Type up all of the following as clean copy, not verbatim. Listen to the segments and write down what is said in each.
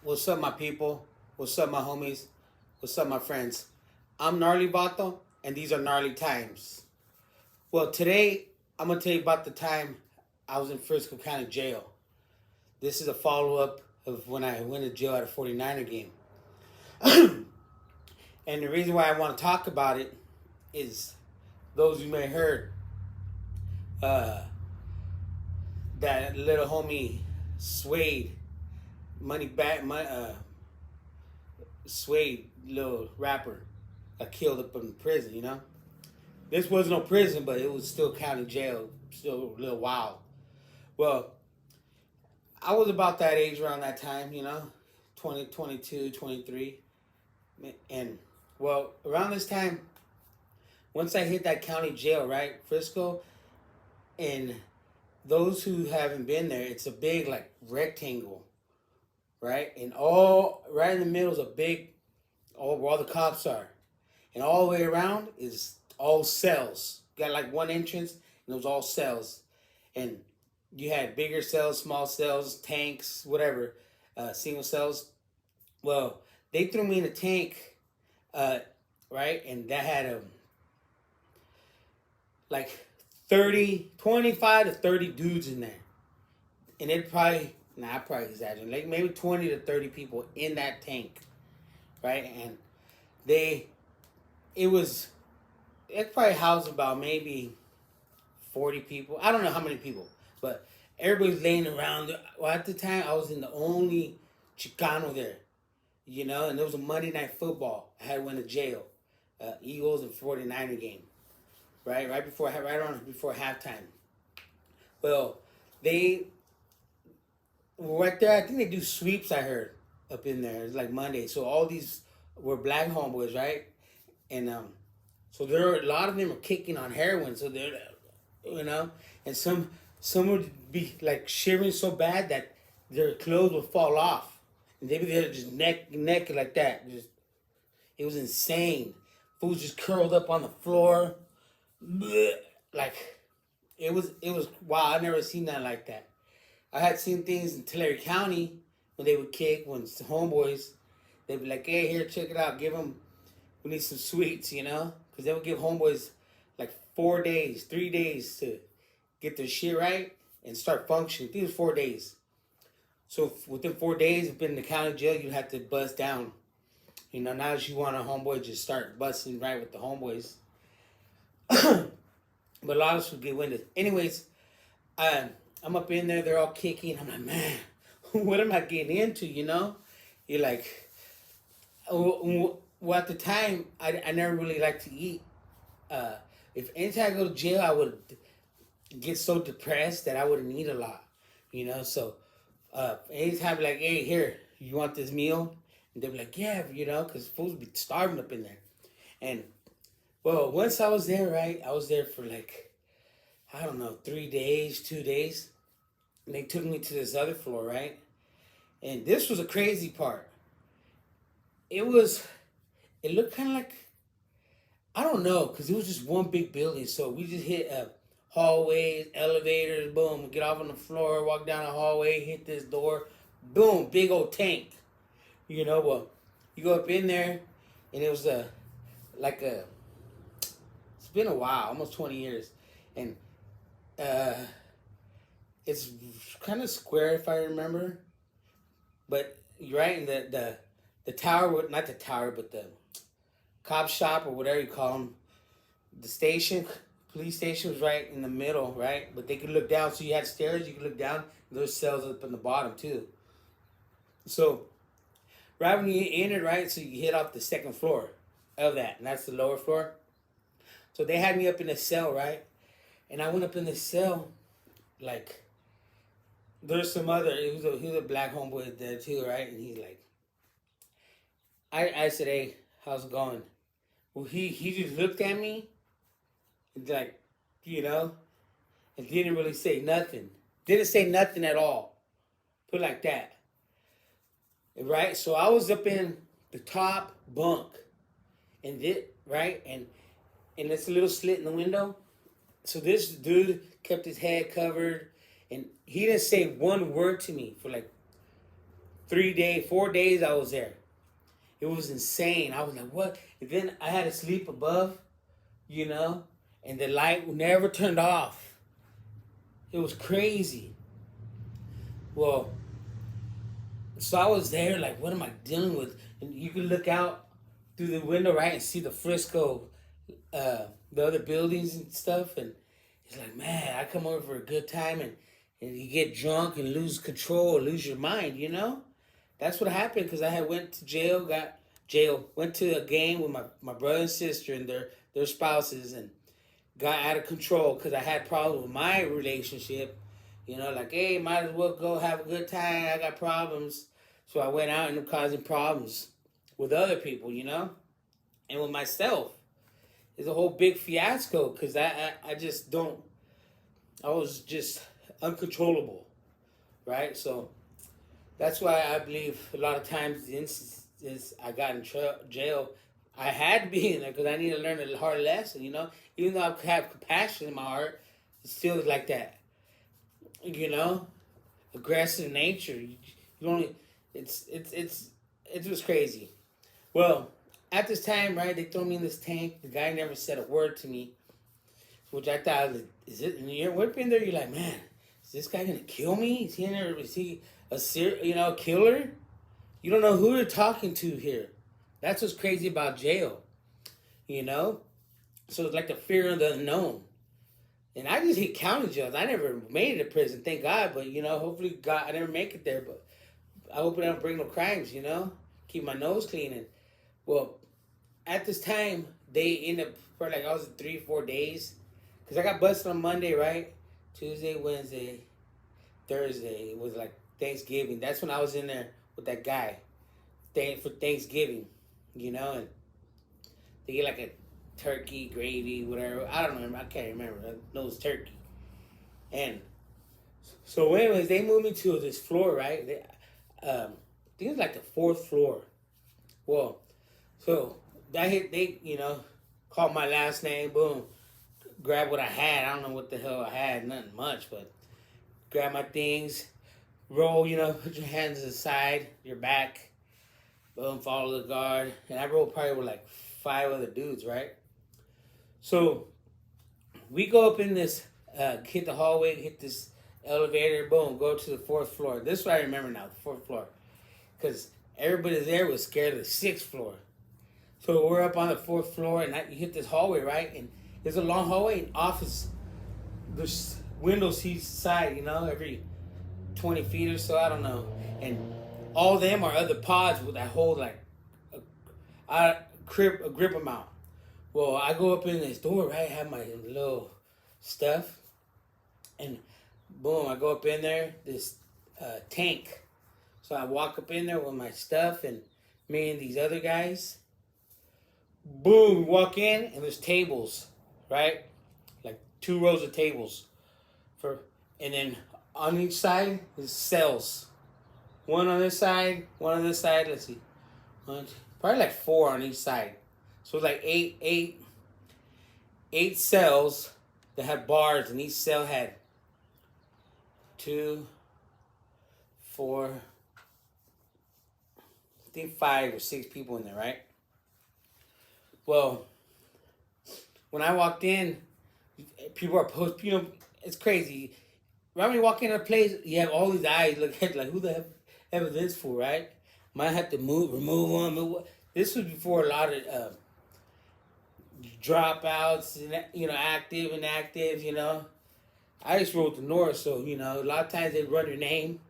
What's up, my people? What's up, my homies? What's up, my friends? I'm Gnarly Vato, and these are Gnarly Times. Well, today I'm gonna tell you about the time I was in Frisco County Jail. This is a follow up of when I went to jail at a 49er game. And the reason why I want to talk about it is those you may have heard uh, that little homie Suede, money back, Suede, little rapper, got killed up in prison, you know? This was no prison, but it was still county jail, still a little wild. Well, I was about that age around that time, 20, 22, 23. And, well, around this time, once I hit that county jail, right, Frisco, and those who haven't been there, it's a big, like, rectangle, right? And right in the middle is a big, where all the cops are. And all the way around is all cells. Got like one entrance, and it was all cells. And you had bigger cells, small cells, tanks, whatever, single cells. Well, they threw me in a tank, right? And that had like 25 to 30 dudes in there. And it probably, I probably exaggerating, like maybe 20 to 30 people in that tank, right? And it probably housed about maybe 40 people. I don't know how many people, but everybody's laying around. Well, at the time, I was in the only Chicano there, and there was a Monday Night Football. I had went to jail, Eagles and 49er game, right around before halftime. Well, they right there. I think they do sweeps. I heard up in there. It's like Monday, so all these were black homeboys, right? And so a lot of them are kicking on heroin. So they're, and some would be like shivering so bad that their clothes would fall off, and they'd be there just naked like that. Just it was insane. Fools just curled up on the floor, like it was wow. I never seen that like that. I had seen things in Tulare County when they would kick when it's the homeboys. They'd be like, "Hey, here, check it out. We need some sweets, because they would give homeboys like 4 days, 3 days to get their shit right and start functioning. I think it was 4 days. So within 4 days of being in the county jail, you'd have to bust down. Now that you want a homeboy, just start busting right with the homeboys. But a lot of us would get winded. Anyways, I'm up in there. They're all kicking. I'm like, man, what am I getting into, You're like, well, at the time, I never really liked to eat. If anytime I go to jail, I would get so depressed that I wouldn't eat a lot, So, anytime like, hey, here, you want this meal? And they'd be like, yeah, because fools would be starving up in there. And, well, once I was there, right, I was there for like, I don't know, 3 days, 2 days. And they took me to this other floor, right? And this was a crazy part. It looked kind of like, I don't know, because it was just one big building. So we just hit hallways, elevators, boom, get off on the floor, walk down the hallway, hit this door, boom, big old tank. Well, you go up in there, and it was it's been a while, almost 20 years. And it's kind of square if I remember. But you're right, in the tower, not the tower, but the cop shop or whatever you call them, the station, police station was right in the middle, right? But they could look down, so you had stairs, you could look down, and those cells up in the bottom too. So, right when you entered, right, so you hit off the second floor of that, and that's the lower floor. So they had me up in a cell, right? And I went up in the cell, like, there's some other, he was a black homeboy there too, right? And he's like, I said, hey, how's it going? Well, he just looked at me, and like, and didn't really say nothing. Didn't say nothing at all. Put it like that. Right? So I was up in the top bunk, and right? And it's a little slit in the window. So this dude kept his head covered, and he didn't say one word to me for like 3 days, 4 days I was there. It was insane. I was like, what? And then I had to sleep above, you know, and the light never turned off. It was crazy. Well, so I was there, like, what am I dealing with? And you can look out through the window, right, and see the Frisco, the other buildings and stuff. And it's like, man, I come over for a good time, and you get drunk and lose control, lose your mind, you know? That's what happened because I had went to jail, went to a game with my brother and sister and their spouses, and got out of control because I had problems with my relationship. You know, like, hey, might as well go have a good time. I got problems. So I went out and I'm causing problems with other people, you know? And with myself. It's a whole big fiasco because I just don't, I was just uncontrollable, right? So that's why I believe a lot of times the instances I got in jail, I had to be in there because I need to learn a hard lesson, you know? Even though I have compassion in my heart, it's still like that, you know? Aggressive nature. You only, it was crazy. Well, at this time, right, they throw me in this tank. The guy never said a word to me, which I thought, is it? And you're whipping there. You're like, man, is this guy gonna kill me? Is he in there? Is he a killer? You don't know who you're talking to here. That's what's crazy about jail, you know. So it's like the fear of the unknown. And I just hit county jails. I never made it to prison, thank God. But you know, hopefully, God, I never make it there. But I hope I don't bring no crimes. You know, keep my nose clean. And well, at this time, they end up for like I was 3 4 days, cause I got busted on Monday, right? Tuesday, Wednesday, Thursday. It was like Thanksgiving. That's when I was in there with that guy, for Thanksgiving, you know, and they get like a turkey gravy, whatever. I don't remember. I can't remember. I know it was turkey. And so, anyways, they moved me to this floor, right? I think it was like the fourth floor. Well, so they called my last name, boom, grab what I had. I don't know what the hell I had, nothing much, but grab my things, roll, put your hands aside, your back, boom, follow the guard. And I rolled probably with like 5 other dudes, right? So we go up in this, hit the hallway, hit this elevator, boom, go to the 4th floor. This is what I remember now, the 4th floor. Because everybody there was scared of the 6th floor. So we're up on the 4th floor, and you hit this hallway, right? And there's a long hallway, and office, there's windows each side, every 20 feet or so, I don't know. And all of them are other pods that hold like a grip amount. Well, I go up in this door, right? Have my little stuff, and boom, I go up in there, this tank. So I walk up in there with my stuff, and me and these other guys, boom, we walk in, and there's tables, right? Like 2 rows of tables. And then on each side is cells. One on this side, one on this side. Let's see. Probably like 4 on each side. So it's like eight cells that had bars, and each cell had 2, 4, I think 5 or 6 people in there, right? Well, when I walked in, people are it's crazy. Right when you walk into a place, you have all these eyes look at like, who the hell is this for, right? Might have to remove one. This was before a lot of dropouts, active, inactive, I just rode the north, so, a lot of times they run your name.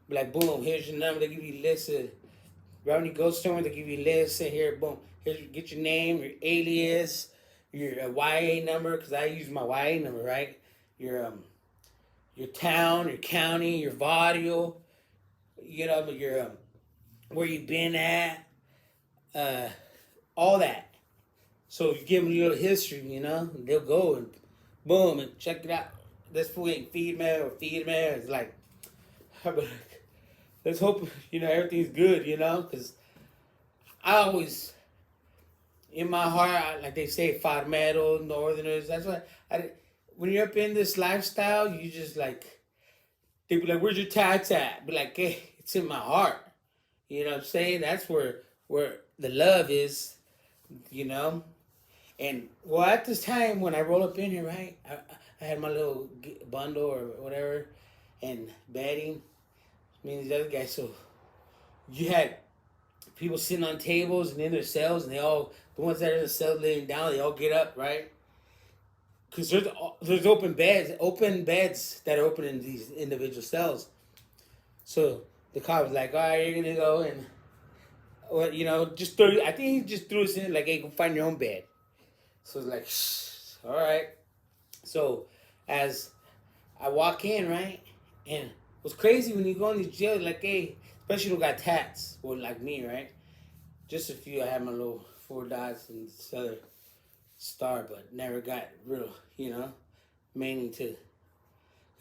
Be like, boom, here's your number. They give you a list of, right when you go somewhere, they give you a list. And here, boom, get your name, your alias, your YA number, because I use my YA number, right? Your town, your county, your vadio, your where you've been at, all that. So you give them a little history, they'll go and boom and check it out. This fool ain't female or female. It's like, let's hope everything's good, because I always, in my heart, like they say, farmero, northerners. That's why when you're up in this lifestyle, you just like, they be like, where's your tats at? Be like, hey, it's in my heart. You know what I'm saying? That's where the love is. You know. And well, at this time when I roll up in here, right, I had my little bundle or whatever, and bedding. Me and these other guys. So you had people sitting on tables and in their cells, and they all the ones that are in the cell laying down, they all get up, right? Because there's open beds that are open in these individual cells. So the cop was like, "All right, you're gonna go and, well, just throw." I think he just threw us in like, "Hey, go find your own bed." So it's like, shh, all right. So as I walk in, right, and what's crazy when you go in these jails, like, hey, especially who got tats, or like me, right? Just a few. I had my little 4 dots and this other star, but never got real, meaning to.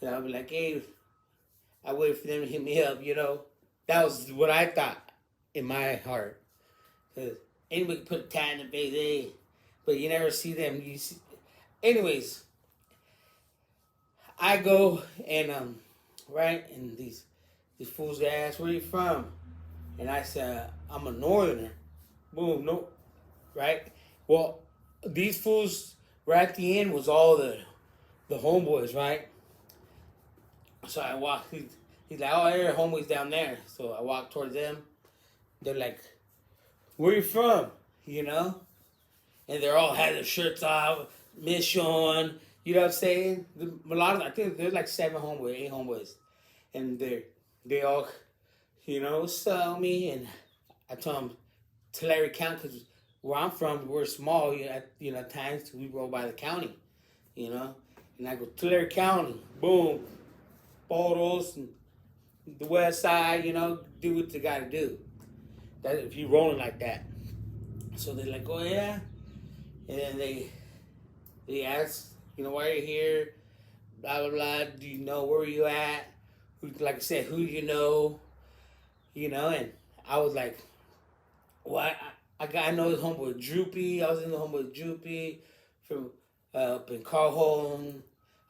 I'll be like, hey, I wait for them to hit me up, That was what I thought in my heart. Because anybody put a tat in the face, hey, but you never see them. You see, anyways, I go and right, and these fools ask, where you from? And I said, I'm a northerner. Boom, no, right? Well, these fools right at the end was all the homeboys, right? So I walk. He's like, oh, there are homeboys down there. So I walk towards them. They're like, where you from? And they're all had their shirts off, mission. You know what I'm saying? A lot of, I think there's like 8 homeboys, and they all, saw me, and I told them Tulare County, because where I'm from, we're small. At times we roll by the county, and I go Tulare County, boom, photos and the west side, do what you got to do. That if you rolling like that. So they're like, oh yeah, and then they ask, why are you here? Blah blah blah. Do you know where you at? Like I said, who you know? And I was like, well, I know this homeboy Droopy. I was in the homeboy Droopy from up in Carholm.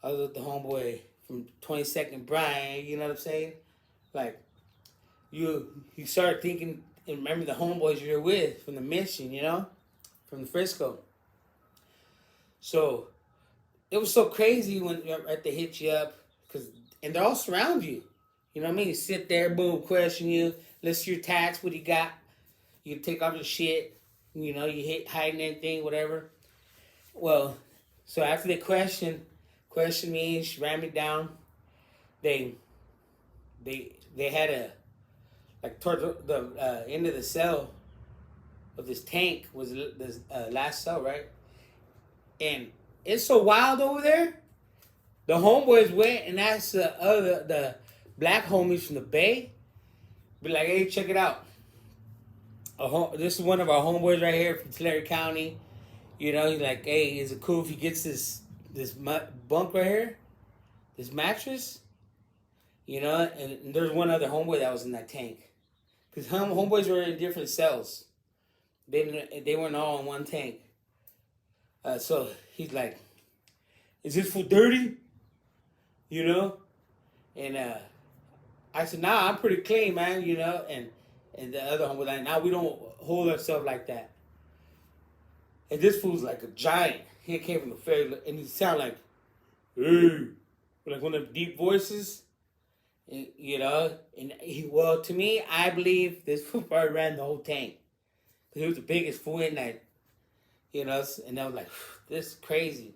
I was with the homeboy from 22nd Bryan. You know what I'm saying? Like, you start thinking and remember the homeboys you're with from the mission, from the Frisco. So it was so crazy when they hit you up, and they all surround you. You know what I mean? You sit there, boom, question you, list your tats, what you got. You take off your shit, you hit hiding anything, whatever. Well, so after they question me, she ran me down. They had like towards the end of the cell of this tank was this last cell, right? And it's so wild over there. The homeboys went and asked the black homies from the Bay, be like, hey, check it out. This is one of our homeboys right here from Tulare County. He's like, hey, is it cool if he gets this bunk right here, this mattress? And there's one other homeboy that was in that tank, because homeboys were in different cells. They weren't all in one tank. So he's like, is this food dirty? And I said, nah, I'm pretty clean, man. And the other homeboy was like, nah, we don't hold ourselves like that. And this fool's like a giant. He came from the ferry, and he sounded like, hey, like one of them deep voices. And, and well, to me, I believe this fool probably ran the whole tank. He was the biggest fool in that, and I was like, this is crazy.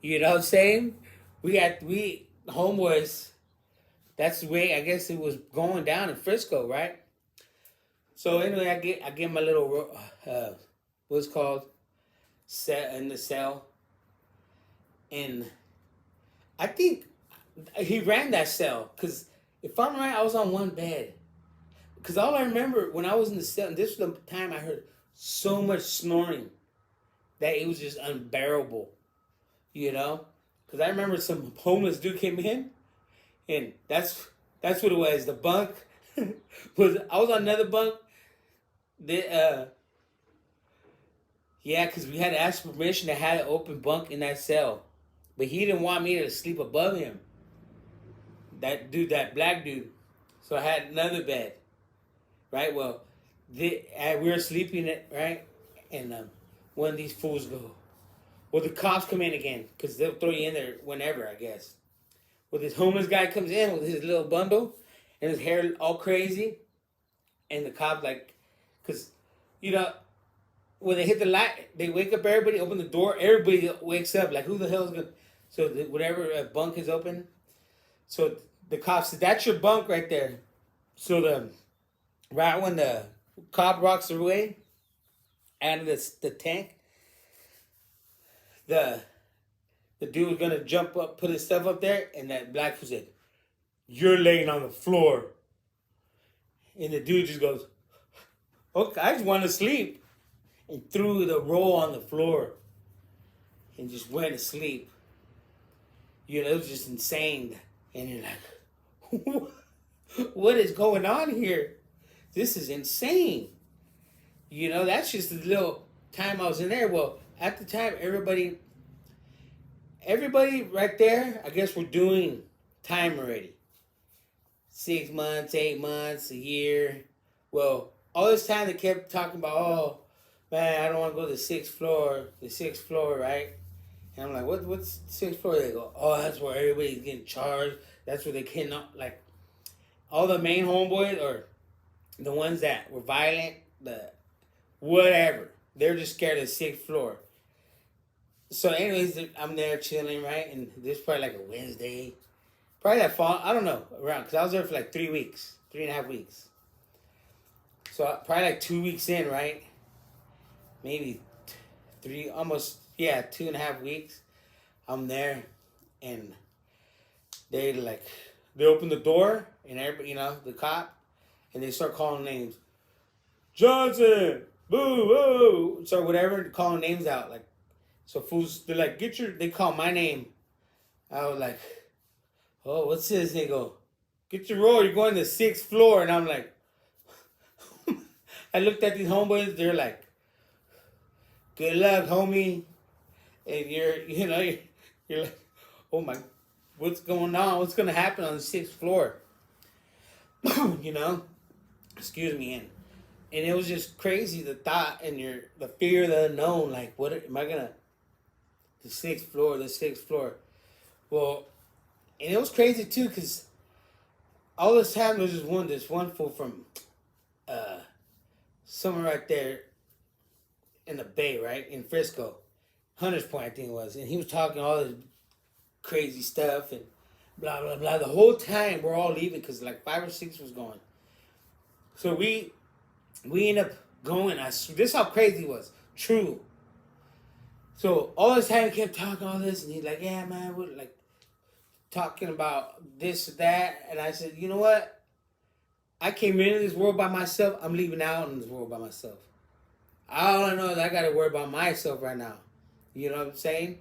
You know what I'm saying? We homeboys, that's the way I guess it was going down in Frisco, right? So anyway, I get my little, what's called, set in the cell. And I think he ran that cell, because if I'm right, I was on one bed. Because all I remember when I was in the cell, and this was the time I heard so much snoring that it was just unbearable, Because I remember some homeless dude came in, and that's what it was. The bunk I was on another bunk. Yeah, because we had to ask permission to have an open bunk in that cell, but he didn't want me to sleep above him. That black dude. So I had another bed. right? Well, we were sleeping it, right? And one of these fools go, well, the cops come in again because they'll throw you in there whenever, I guess. Well, this homeless guy comes in with his little bundle and his hair all crazy, and the cops like, because you know when they hit the light, they wake up everybody, open the door, everybody wakes up like, who the hell is gonna? So whatever bunk is open, so the cop said, that's your bunk right there. So right when the cop walks away out of the tank, the the dude was gonna jump up, put his stuff up there, and that black dude said, "You're laying on the floor." And the dude just goes, "Okay, I just want to sleep," and threw the roll on the floor and just went to sleep. You know, it was just insane. And you're like, what is going on here? This is insane. You know, that's just the little time I was in there. Well, at the time, everybody right there, I guess we're doing time already. 6 months, 8 months, a year. Well, all this time they kept talking about, oh, man, I don't want to go to the sixth floor, right? And I'm like, what's the sixth floor? They go, oh, that's where everybody's getting charged. That's where they cannot, like, all the main homeboys or the ones that were violent, the whatever, they're just scared of the sixth floor. So anyways, I'm there chilling, right? And this is probably like a Wednesday. Probably that fall, I don't know, around, because I was there for like 3 weeks, 3.5 weeks. So probably like 2 weeks in, right? Maybe almost 2.5 weeks. I'm there, and they open the door, and everybody, you know, the cop, and they start calling names. Johnson, boo, boo, so whatever, calling names out, like, so fools, they're like, they call my name. I was like, oh, what's this? They go, get your roll, you're going to the sixth floor. And I'm like, I looked at these homeboys, they're like, good luck, homie. And you're like, oh my, what's going on? What's going to happen on the sixth floor? You know, excuse me. And it was just crazy, the thought and the fear of the unknown. Like, what am I going to, the sixth floor. Well, and it was crazy too, because all this time there was just this one fool from somewhere right there in the Bay, right? In Frisco. Hunters Point, I think it was. And he was talking all this crazy stuff and blah, blah, blah. The whole time we're all leaving because like 5 or 6 was going. So we end up going. This is how crazy it was. True. So all this time he kept talking all this, and he's like, yeah, man, we're like talking about this or that. And I said, you know what? I came into this world by myself. I'm leaving out in this world by myself. All I know is I got to worry about myself right now. You know what I'm saying?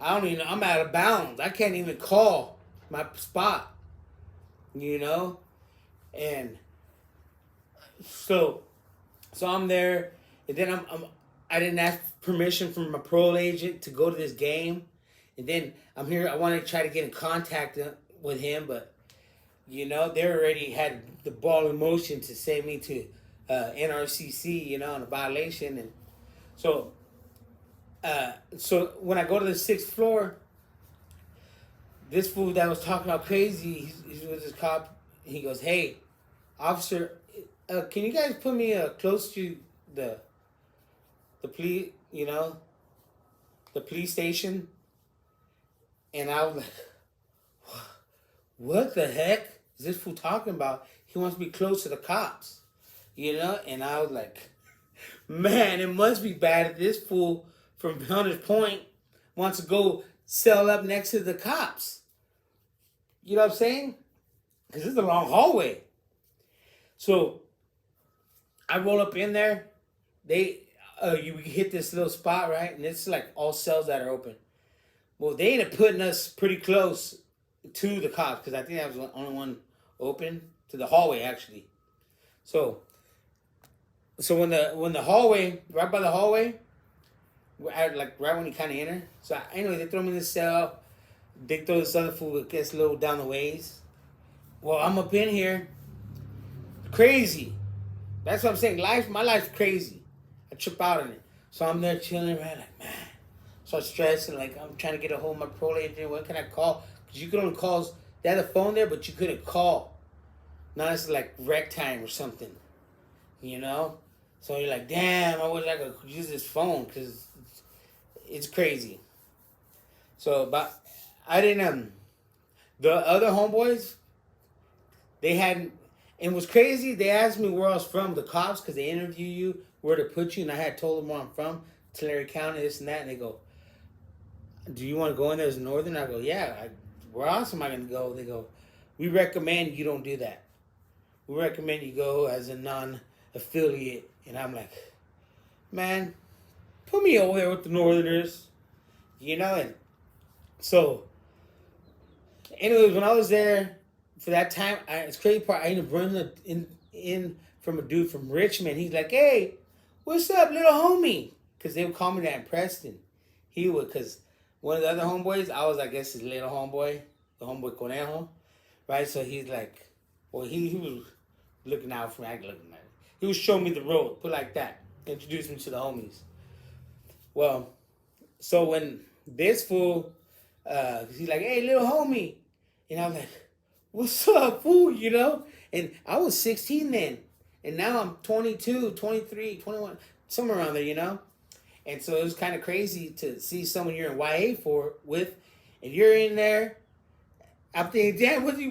I don't even know. I'm out of bounds. I can't even call my spot. You know? And so I'm there. And then I didn't ask permission from my parole agent to go to this game. And then I'm here. I want to try to get in contact with him. But, you know, they already had the ball in motion to send me to NRCC, you know, on a violation. And so when I go to the sixth floor, this fool that was talking all crazy, he's with this cop. He goes, hey, officer, can you guys put me close to the police, you know, the police station? And I was like, what the heck is this fool talking about? He wants to be close to the cops, you know? And I was like, man, it must be bad if this fool from Hunters Point wants to go cell up next to the cops. You know what I'm saying? Because it's a long hallway. So I roll up in there. You hit this little spot, right? And it's like all cells that are open. Well, they ended up putting us pretty close to the cops because I think that was the only one open to the hallway, actually. So when the hallway, right by the hallway, like right when you kind of enter. So anyway, they throw me in the cell. They throw this other fool that gets a little down the ways. Well, I'm up in here. Crazy. That's what I'm saying. My life's crazy. I trip out on it. So I'm there chilling, right? Like, man. So I'm stressing, like, I'm trying to get a hold of my parole agent. What can I call? Because you could only call, they had a phone there, but you couldn't call. Now it's like rec time or something, you know? So you're like, damn, I wish I could use this phone because it's crazy. So, but I didn't, the other homeboys, they hadn't, and it was crazy. They asked me where I was from, the cops, because they interview you, where to put you, and I had told them where I'm from, Tulare County, this and that, and they go, do you want to go in there as Northern? I go, yeah. Where else am I going to go? They go, we recommend you don't do that. We recommend you go as a non-affiliate. And I'm like, man, put me over there with the Northerners, you know? And so, anyways, when I was there for that time, it's crazy part. I ended up running in from a dude from Richmond. He's like, hey, what's up, little homie? Because they would call me that in Preston. He would, because one of the other homeboys, I was, I guess, his little homeboy, the homeboy Conejo, right? So he's like, well, he was looking out for me. I looking at him. He was showing me the road, put like that, introduced me to the homies. Well, so when this fool, he's like, hey, little homie. And I was like, what's up, fool, you know? And I was 16 then. And now I'm 22, 23, 21, somewhere around there, you know? And so it was kind of crazy to see someone you're in YA with, and you're in there. I'm thinking, damn, what are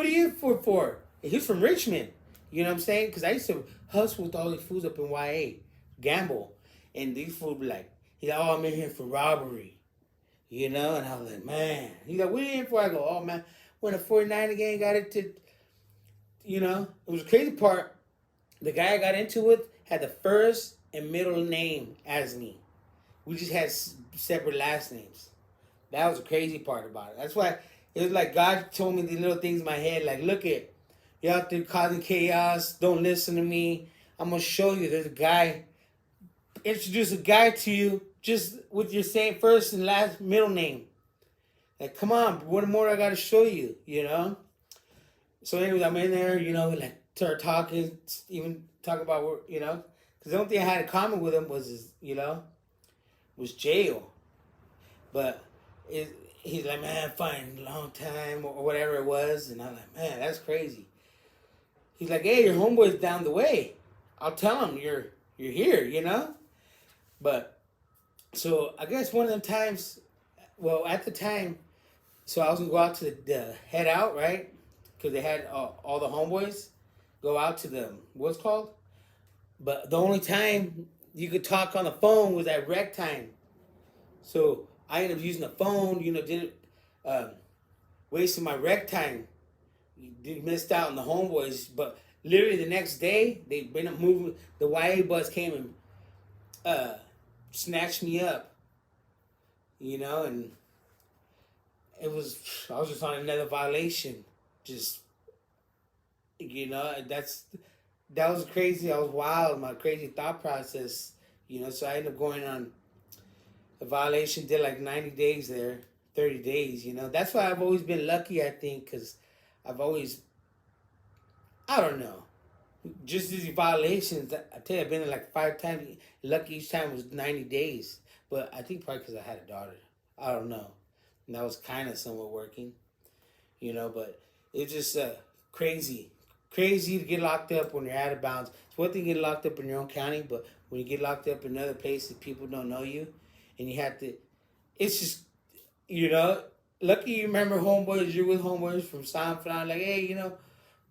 you in for? And he's from Richmond. You know what I'm saying? Because I used to hustle with all these fools up in YA, gamble. And these fools be like, he's like, oh, I'm in here for robbery. You know? And I was like, man. He's like, what are you in for? I go, oh, man, when a 49 again got it to, you know? It was the crazy part. The guy I got into with had the first and middle name as me. We just had separate last names. That was the crazy part about it. That's why it was like God told me these little things in my head. Like, look it, you're out there causing chaos. Don't listen to me. I'm going to show you. There's a guy. Introduce a guy to you just with your same first and last middle name. Like, come on. What more I got to show you, you know? So anyways, I'm in there, you know, like start talking, even talk about what, you know. Because the only thing I had in common with him was, you know, was jail. But he's like, man, fine, long time, or whatever it was. And I'm like, man, that's crazy. He's like, hey, your homeboy's down the way. I'll tell him you're here, you know? But, so I guess one of them times, well, at the time, so I was going to go out to the head out, right? Because they had all the homeboys go out to the, what's it called? But the only time you could talk on the phone was at rec time. So I ended up using the phone, you know, didn't wasting my rec time. Missed out on the homeboys. But literally the next day, they been up moving. The YA bus came and snatched me up, you know, and I was just on another violation. Just, you know, that was crazy. I was wild, my crazy thought process, you know. So I ended up going on a violation, did like 90 days there, 30 days, you know. That's why I've always been lucky, I think, because I've always, I don't know, just these violations, I tell you, I've been in like 5 times. Lucky each time was 90 days. But I think probably because I had a daughter. I don't know. And that was kind of somewhat working, you know, but it's just crazy. Crazy to get locked up when you're out of bounds. It's one thing to get locked up in your own county, but when you get locked up in other places, people don't know you. And you have to, it's just, you know, lucky you remember homeboys, you're with homeboys from SoundCloud, like, hey, you know.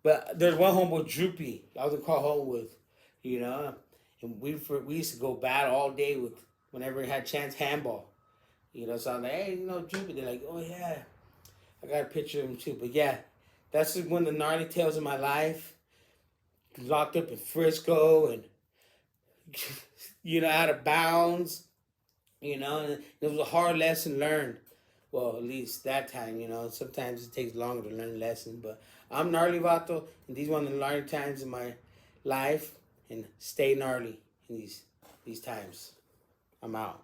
But there's one homeboy, Droopy, I was going to call home with, you know. And we used to go battle all day with, whenever we had chance, handball. You know, so I'm like, hey, you know, Droopy. They're like, oh, yeah. I got a picture of him, too. But, yeah, that's just one of the gnarly tales of my life. Locked up in Frisco and, you know, out of bounds. You know, and it was a hard lesson learned. Well, at least that time, you know. Sometimes it takes longer to learn a lesson. But I'm Gnarly Vato, and these are one of the gnarly times in my life. And stay gnarly in these times. I'm out.